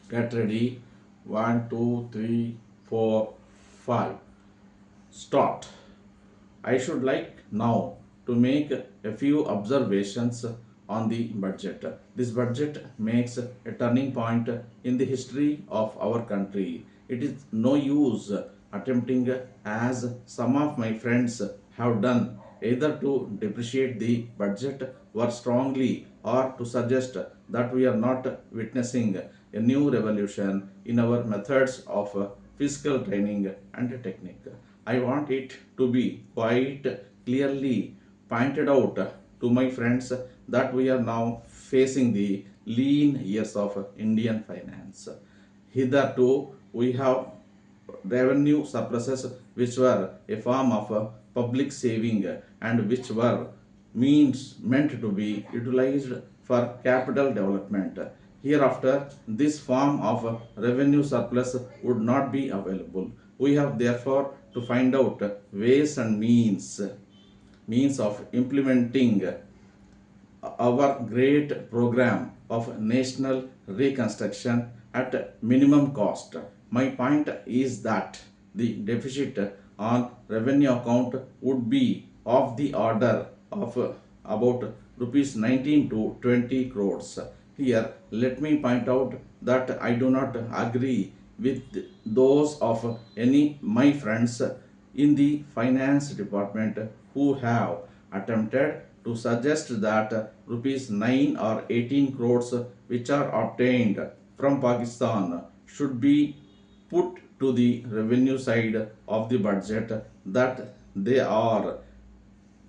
Get ready. 1, 2, 3, 4, 5. Start. I should like now to make a few observations on the budget. This budget makes a turning point in the history of our country. It is no use attempting, as some of my friends have done, either to depreciate the budget or strongly, or to suggest that we are not witnessing a new revolution in our methods of fiscal training and technique. I want it to be quite clearly pointed out to my friends that we are now facing the lean years of Indian finance. Hitherto, we have revenue surpluses which were a form of public saving and which were means meant to be utilized for capital development. Hereafter, this form of revenue surplus would not be available. We have therefore to find out ways and means of implementing our great program of national reconstruction at minimum cost. My point is that the deficit on revenue account would be of the order of about rupees 19 to 20 crores. Here, let me point out that I do not agree with those of any my friends in the finance department who have attempted to suggest that rupees 9 or 18 crores which are obtained from Pakistan should be put to the revenue side of the budget, that they are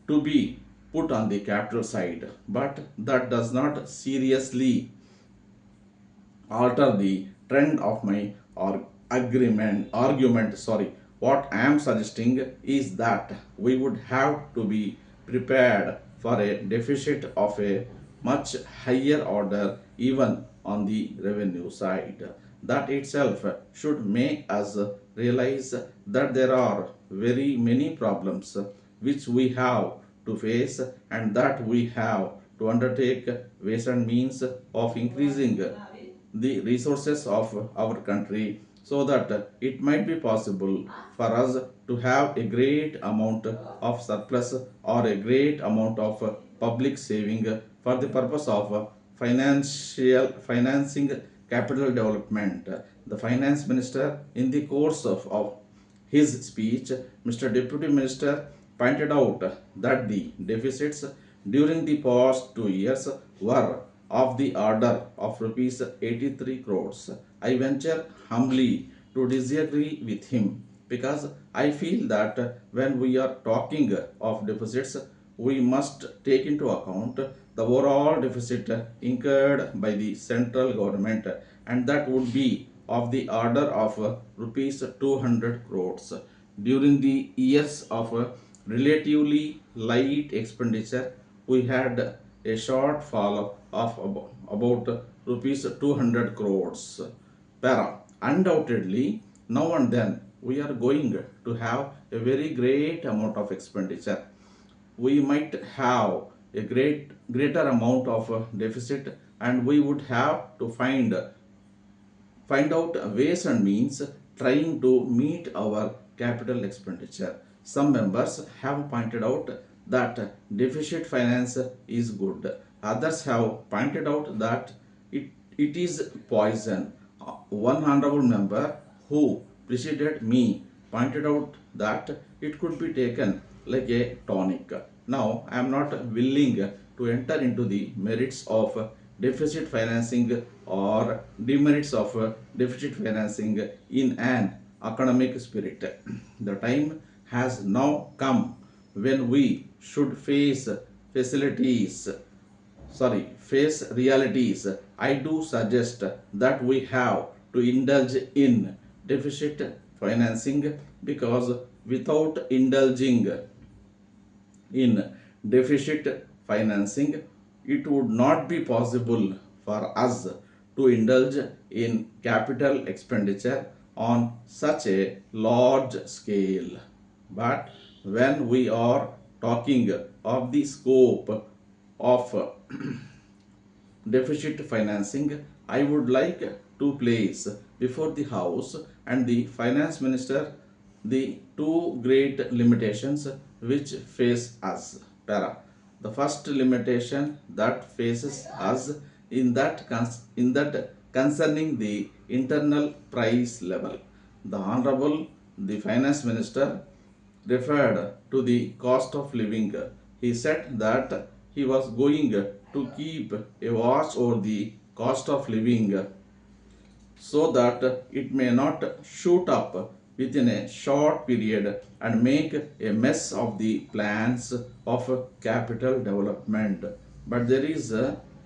to be put on the capital side, but that does not seriously alter the trend of my argument. Sorry, what I am suggesting is that we would have to be prepared for a deficit of a much higher order even on the revenue side. That itself should make us realize that there are very many problems which we have to face, and that we have to undertake ways and means of increasing the resources of our country, so that it might be possible for us to have a great amount of surplus or a great amount of public saving for the purpose of financial financing capital development. The finance minister, in the course of his speech, Mr. Deputy Minister pointed out that the deficits during the past 2 years were of the order of rupees 83 crores. I venture humbly to disagree with him, because I feel that when we are talking of deficits, we must take into account the overall deficit incurred by the central government, and that would be of the order of rupees 200 crores. During the years of relatively light expenditure, we had a shortfall of about rupees 200 crores. Para. Undoubtedly, now and then we are going to have a very great amount of expenditure. We might have a greater amount of deficit, and we would have to find out ways and means trying to meet our capital expenditure. Some members have pointed out that deficit finance is good. Others have pointed out that it is poison. One honorable member who preceded me pointed out that it could be taken like a tonic. Now, I am not willing to enter into the merits of deficit financing or demerits of deficit financing in an academic spirit. The time has now come when we should face realities. I do suggest that we have to indulge in deficit financing, because without indulging in deficit financing, it would not be possible for us to indulge in capital expenditure on such a large scale. But when we are talking of the scope of deficit financing, I would like to place before the house and the finance minister the two great limitations which face us. Para. The first limitation that faces us in that concerning the internal price level. The Honorable the Finance Minister referred to the cost of living. He said that he was going to keep a watch over the cost of living so that it may not shoot up within a short period and make a mess of the plans of capital development. But there is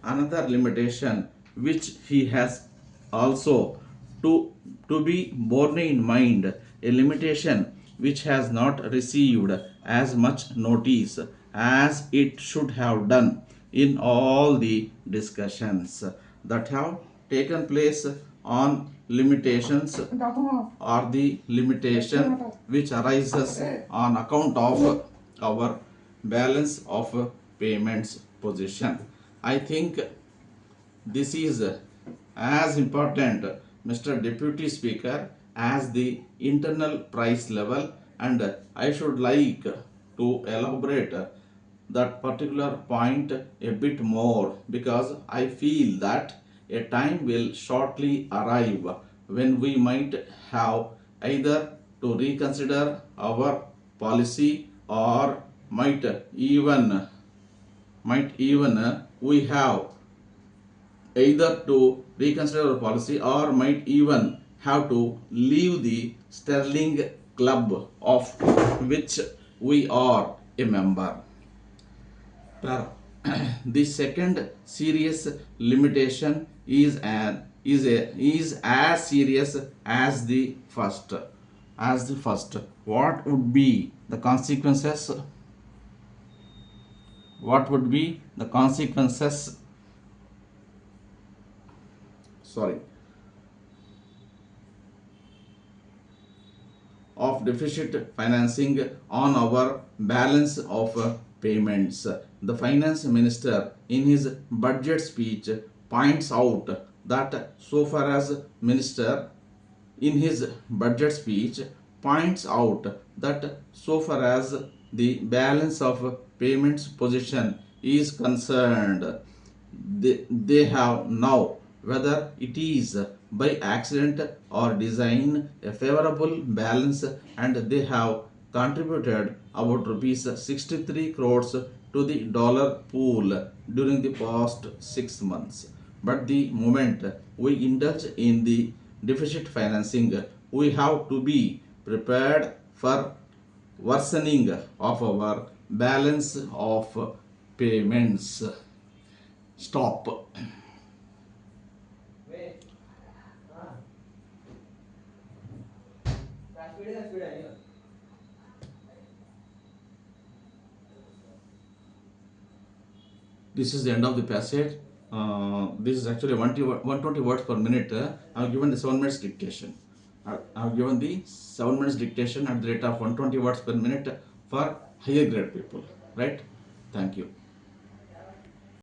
another limitation which he has also to, to be borne in mind, a limitation which has not received as much notice as it should have done in all the discussions that have taken place on limitations or the limitation which arises on account of our balance of payments position. I think this is as important, Mr. Deputy Speaker, as the internal price level, and I should like to elaborate that particular point a bit more because I feel that a time will shortly arrive when we might have either to reconsider our policy or might even we have either to reconsider our policy or might even have to leave the sterling club of which we are a member. The second serious limitation is as serious as the first. What would be the consequences? What would be the consequences? Sorry, of deficit financing on our balance of payments. The finance minister in his budget speech points out that so far as minister in his budget speech points out that so far as the balance of payments position is concerned, they have now, whether it is by accident or design, a favorable balance, and they have contributed about rupees 63 crores to the dollar pool during the past 6 months. But the moment we indulge in the deficit financing, we have to be prepared for worsening of our balance of payments. Stop. This is the end of the passage. This is actually 120 words per minute. I have given the 7 minutes dictation. I have given the 7 minutes dictation at the rate of 120 words per minute for higher grade people. Right? Thank you.